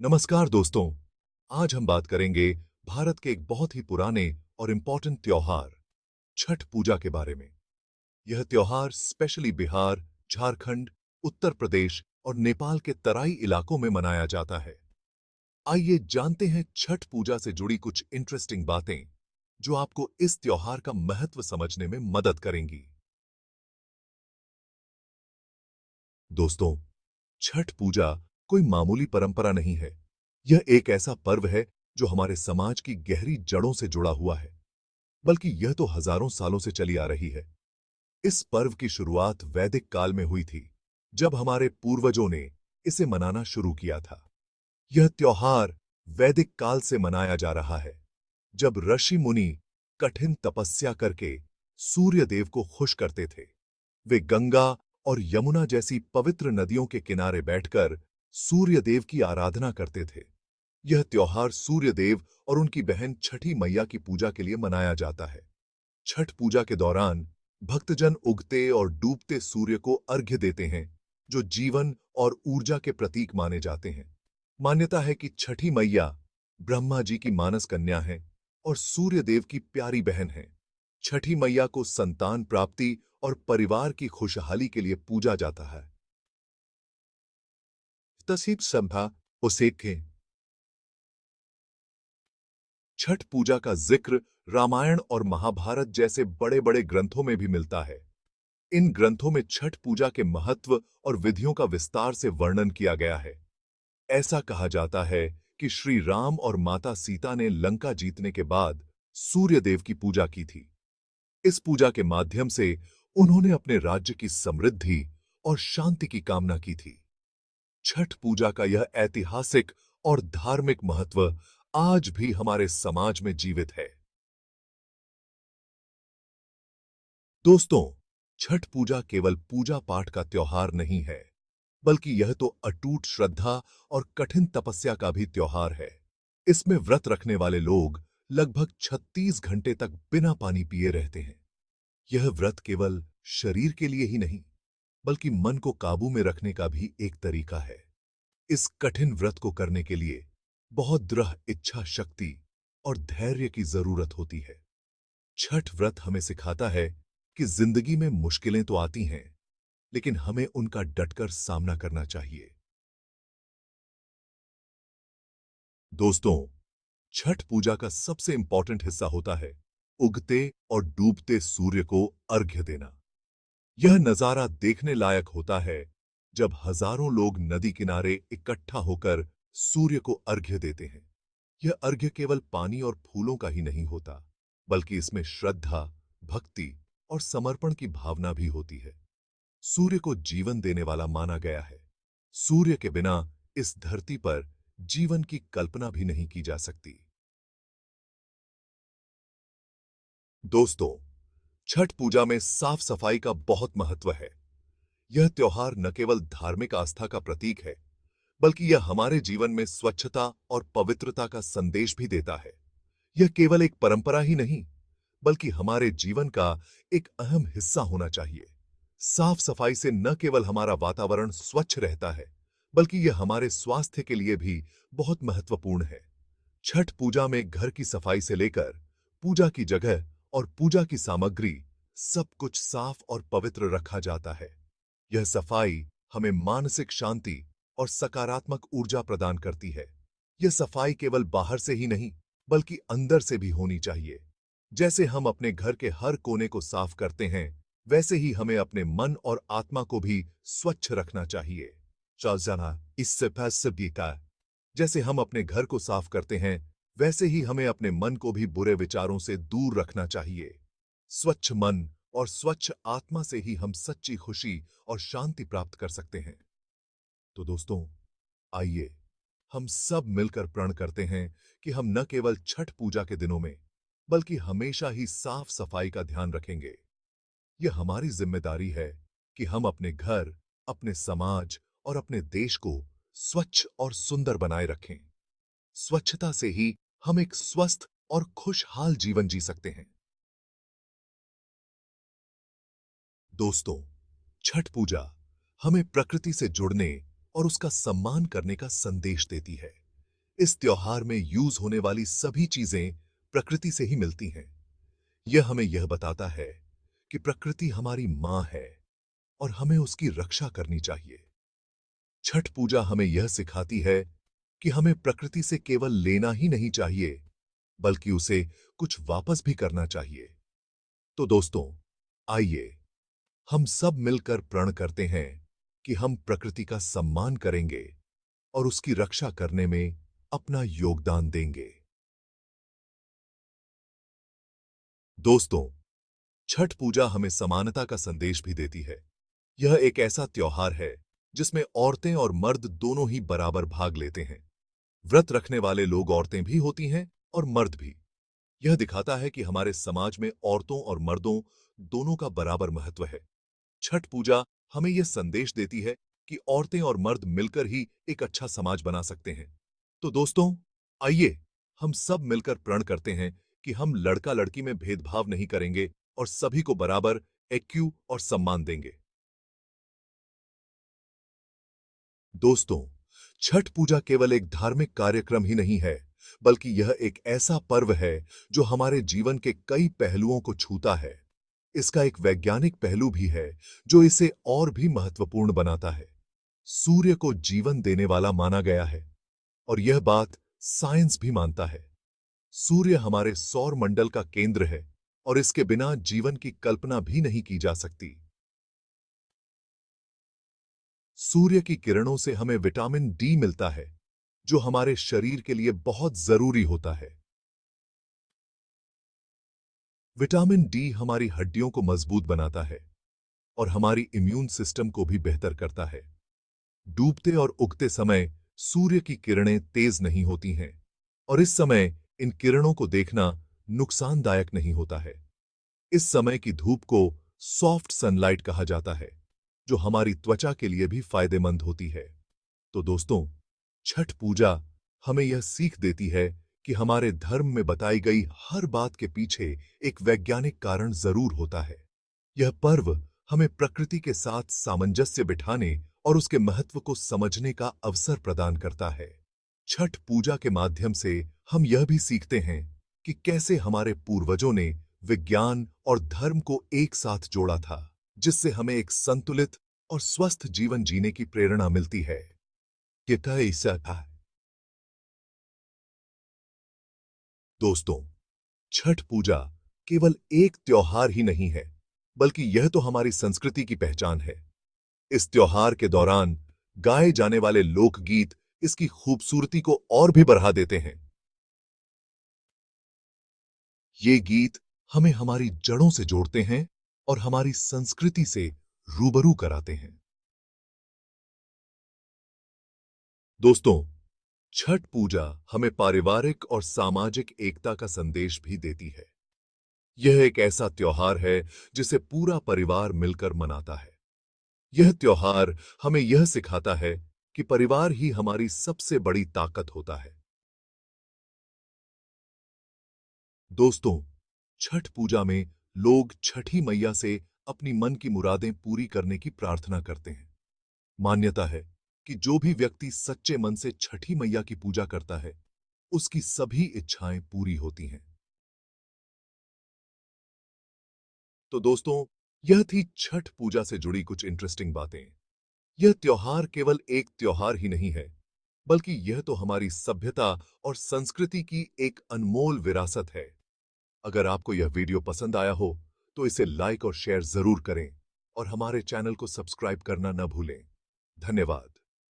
नमस्कार दोस्तों। आज हम बात करेंगे भारत के एक बहुत ही पुराने और इम्पोर्टेंट त्योहार छठ पूजा के बारे में। यह त्योहार स्पेशली बिहार, झारखंड, उत्तर प्रदेश और नेपाल के तराई इलाकों में मनाया जाता है। आइए जानते हैं छठ पूजा से जुड़ी कुछ इंटरेस्टिंग बातें जो आपको इस त्योहार का महत्व समझने में मदद करेंगी। दोस्तों, छठ पूजा कोई मामूली परंपरा नहीं है। यह एक ऐसा पर्व है जो हमारे समाज की गहरी जड़ों से जुड़ा हुआ है, बल्कि यह तो हजारों सालों से चली आ रही है। इस पर्व की शुरुआत वैदिक काल में हुई थी, जब हमारे पूर्वजों ने इसे मनाना शुरू किया था। यह त्योहार वैदिक काल से मनाया जा रहा है, जब ऋषि मुनि कठिन तपस्या करके सूर्य देव को खुश करते थे। वे गंगा और यमुना जैसी पवित्र नदियों के किनारे बैठकर सूर्य देव की आराधना करते थे। यह त्योहार सूर्य देव और उनकी बहन छठी मैया की पूजा के लिए मनाया जाता है। छठ पूजा के दौरान भक्तजन उगते और डूबते सूर्य को अर्घ्य देते हैं, जो जीवन और ऊर्जा के प्रतीक माने जाते हैं। मान्यता है कि छठी मैया ब्रह्मा जी की मानस कन्या है और सूर्य देव की प्यारी बहन है। छठी मैया को संतान प्राप्ति और परिवार की खुशहाली के लिए पूजा जाता है। तस्वीर संभा उसे थे। छठ पूजा का जिक्र रामायण और महाभारत जैसे बड़े-बड़े ग्रंथों में भी मिलता है। इन ग्रंथों में छठ पूजा के महत्व और विधियों का विस्तार से वर्णन किया गया है। ऐसा कहा जाता है कि श्री राम और माता सीता ने लंका जीतने के बाद सूर्य देव की पूजा की थी। इस पूजा के माध्यम से उन्होंने अपने राज्य की समृद्धि और शांति की कामना की थी। छठ पूजा का यह ऐतिहासिक और धार्मिक महत्व आज भी हमारे समाज में जीवित है। दोस्तों, छठ पूजा केवल पूजा पाठ का त्योहार नहीं है, बल्कि यह तो अटूट श्रद्धा और कठिन तपस्या का भी त्योहार है। इसमें व्रत रखने वाले लोग लगभग 36 घंटे तक बिना पानी पिए रहते हैं। यह व्रत केवल शरीर के लिए ही नहीं, बल्कि मन को काबू में रखने का भी एक तरीका है। इस कठिन व्रत को करने के लिए बहुत दृढ़ इच्छा शक्ति और धैर्य की जरूरत होती है। छठ व्रत हमें सिखाता है कि जिंदगी में मुश्किलें तो आती हैं, लेकिन हमें उनका डटकर सामना करना चाहिए। दोस्तों, छठ पूजा का सबसे इंपॉर्टेंट हिस्सा होता है उगते और डूबते सूर्य को अर्घ्य देना। यह नजारा देखने लायक होता है, जब हजारों लोग नदी किनारे इकट्ठा होकर सूर्य को अर्घ्य देते हैं। यह अर्घ्य केवल पानी और फूलों का ही नहीं होता, बल्कि इसमें श्रद्धा, भक्ति और समर्पण की भावना भी होती है। सूर्य को जीवन देने वाला माना गया है। सूर्य के बिना इस धरती पर जीवन की कल्पना भी नहीं की जा सकती। दोस्तों, छठ पूजा में साफ सफाई का बहुत महत्व है। यह त्योहार न केवल धार्मिक आस्था का प्रतीक है, बल्कि यह हमारे जीवन में स्वच्छता और पवित्रता का संदेश भी देता है। यह केवल एक परंपरा ही नहीं, बल्कि हमारे जीवन का एक अहम हिस्सा होना चाहिए। साफ सफाई से न केवल हमारा वातावरण स्वच्छ रहता है, बल्कि यह हमारे स्वास्थ्य के लिए भी बहुत महत्वपूर्ण है। छठ पूजा में घर की सफाई से लेकर पूजा की जगह और पूजा की सामग्री, सब कुछ साफ और पवित्र रखा जाता है। यह सफाई हमें मानसिक शांति और सकारात्मक ऊर्जा प्रदान करती है। यह सफाई केवल बाहर से ही नहीं, बल्कि अंदर से भी होनी चाहिए। जैसे हम अपने घर के हर कोने को साफ करते हैं, वैसे ही हमें अपने मन और आत्मा को भी स्वच्छ रखना चाहिए। जाना इससे पैसे बीता। जैसे हम अपने घर को साफ करते हैं, वैसे ही हमें अपने मन को भी बुरे विचारों से दूर रखना चाहिए। स्वच्छ मन और स्वच्छ आत्मा से ही हम सच्ची खुशी और शांति प्राप्त कर सकते हैं। तो दोस्तों, आइए हम सब मिलकर प्रण करते हैं कि हम न केवल छठ पूजा के दिनों में, बल्कि हमेशा ही साफ सफाई का ध्यान रखेंगे। यह हमारी जिम्मेदारी है कि हम अपने घर, अपने समाज और अपने देश को स्वच्छ और सुंदर बनाए रखें। स्वच्छता से ही हम एक स्वस्थ और खुशहाल जीवन जी सकते हैं। दोस्तों, छठ पूजा हमें प्रकृति से जुड़ने और उसका सम्मान करने का संदेश देती है। इस त्योहार में यूज होने वाली सभी चीजें प्रकृति से ही मिलती हैं। यह हमें यह बताता है कि प्रकृति हमारी मां है और हमें उसकी रक्षा करनी चाहिए। छठ पूजा हमें यह सिखाती है कि हमें प्रकृति से केवल लेना ही नहीं चाहिए, बल्कि उसे कुछ वापस भी करना चाहिए। तो दोस्तों, आइए हम सब मिलकर प्रण करते हैं कि हम प्रकृति का सम्मान करेंगे और उसकी रक्षा करने में अपना योगदान देंगे। दोस्तों, छठ पूजा हमें समानता का संदेश भी देती है। यह एक ऐसा त्योहार है जिसमें औरतें और मर्द दोनों ही बराबर भाग लेते हैं। व्रत रखने वाले लोग औरतें भी होती हैं और मर्द भी। यह दिखाता है कि हमारे समाज में औरतों और मर्दों दोनों का बराबर महत्व है। छठ पूजा हमें यह संदेश देती है कि औरतें और मर्द मिलकर ही एक अच्छा समाज बना सकते हैं। तो दोस्तों, आइए हम सब मिलकर प्रण करते हैं कि हम लड़का लड़की में भेदभाव नहीं करेंगे और सभी को बराबर एक्यू और सम्मान देंगे। दोस्तों, छठ पूजा केवल एक धार्मिक कार्यक्रम ही नहीं है, बल्कि यह एक ऐसा पर्व है जो हमारे जीवन के कई पहलुओं को छूता है। इसका एक वैज्ञानिक पहलू भी है जो इसे और भी महत्वपूर्ण बनाता है। सूर्य को जीवन देने वाला माना गया है और यह बात साइंस भी मानता है। सूर्य हमारे सौर मंडल का केंद्र है और इसके बिना जीवन की कल्पना भी नहीं की जा सकती। सूर्य की किरणों से हमें विटामिन डी मिलता है, जो हमारे शरीर के लिए बहुत जरूरी होता है। विटामिन डी हमारी हड्डियों को मजबूत बनाता है और हमारी इम्यून सिस्टम को भी बेहतर करता है। डूबते और उगते समय सूर्य की किरणें तेज नहीं होती हैं और इस समय इन किरणों को देखना नुकसानदायक नहीं होता है। इस समय की धूप को सॉफ्ट सनलाइट कहा जाता है, जो हमारी त्वचा के लिए भी फायदेमंद होती है। तो दोस्तों, छठ पूजा हमें यह सीख देती है कि हमारे धर्म में बताई गई हर बात के पीछे एक वैज्ञानिक कारण जरूर होता है। यह पर्व हमें प्रकृति के साथ सामंजस्य बिठाने और उसके महत्व को समझने का अवसर प्रदान करता है। छठ पूजा के माध्यम से हम यह भी सीखते हैं कि कैसे हमारे पूर्वजों ने विज्ञान और धर्म को एक साथ जोड़ा था, जिससे हमें एक संतुलित और स्वस्थ जीवन जीने की प्रेरणा मिलती है। कितना ऐसा था। दोस्तों, छठ पूजा केवल एक त्योहार ही नहीं है, बल्कि यह तो हमारी संस्कृति की पहचान है। इस त्योहार के दौरान गाए जाने वाले लोकगीत इसकी खूबसूरती को और भी बढ़ा देते हैं। ये गीत हमें हमारी जड़ों से जोड़ते हैं और हमारी संस्कृति से रूबरू कराते हैं। दोस्तों, छठ पूजा हमें पारिवारिक और सामाजिक एकता का संदेश भी देती है। यह एक ऐसा त्योहार है जिसे पूरा परिवार मिलकर मनाता है। यह त्योहार हमें यह सिखाता है कि परिवार ही हमारी सबसे बड़ी ताकत होता है। दोस्तों, छठ पूजा में लोग छठी मैया से अपनी मन की मुरादें पूरी करने की प्रार्थना करते हैं। मान्यता है कि जो भी व्यक्ति सच्चे मन से छठी मैया की पूजा करता है, उसकी सभी इच्छाएं पूरी होती हैं। तो दोस्तों, यह थी छठ पूजा से जुड़ी कुछ इंटरेस्टिंग बातें। यह त्योहार केवल एक त्योहार ही नहीं है, बल्कि यह तो हमारी सभ्यता और संस्कृति की एक अनमोल विरासत है। अगर आपको यह वीडियो पसंद आया हो, तो इसे लाइक और शेयर जरूर करें और हमारे चैनल को सब्सक्राइब करना न भूलें। धन्यवाद।